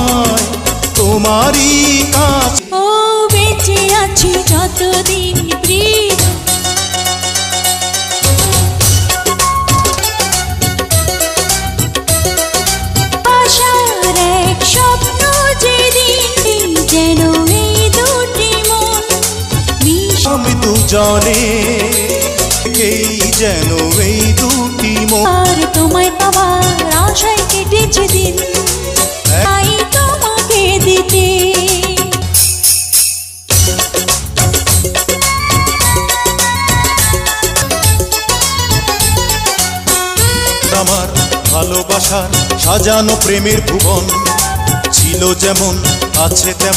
আমায় তোমারই কাছে। ও বেঁচে আছি যতদিন প্রিয়, আশার এক স্বপ্ন যেদিন যেন এই দুটি মন আমি দুজনে এই যেন এই দুটি মন। আর তোমায় পাওয়ার আশায় কেটেছে দিন, তাই তোমাকে দিতে আমার ভালোবাসার সাজানো প্রেমের ভুবন ছিল যেমন আছে তেমন।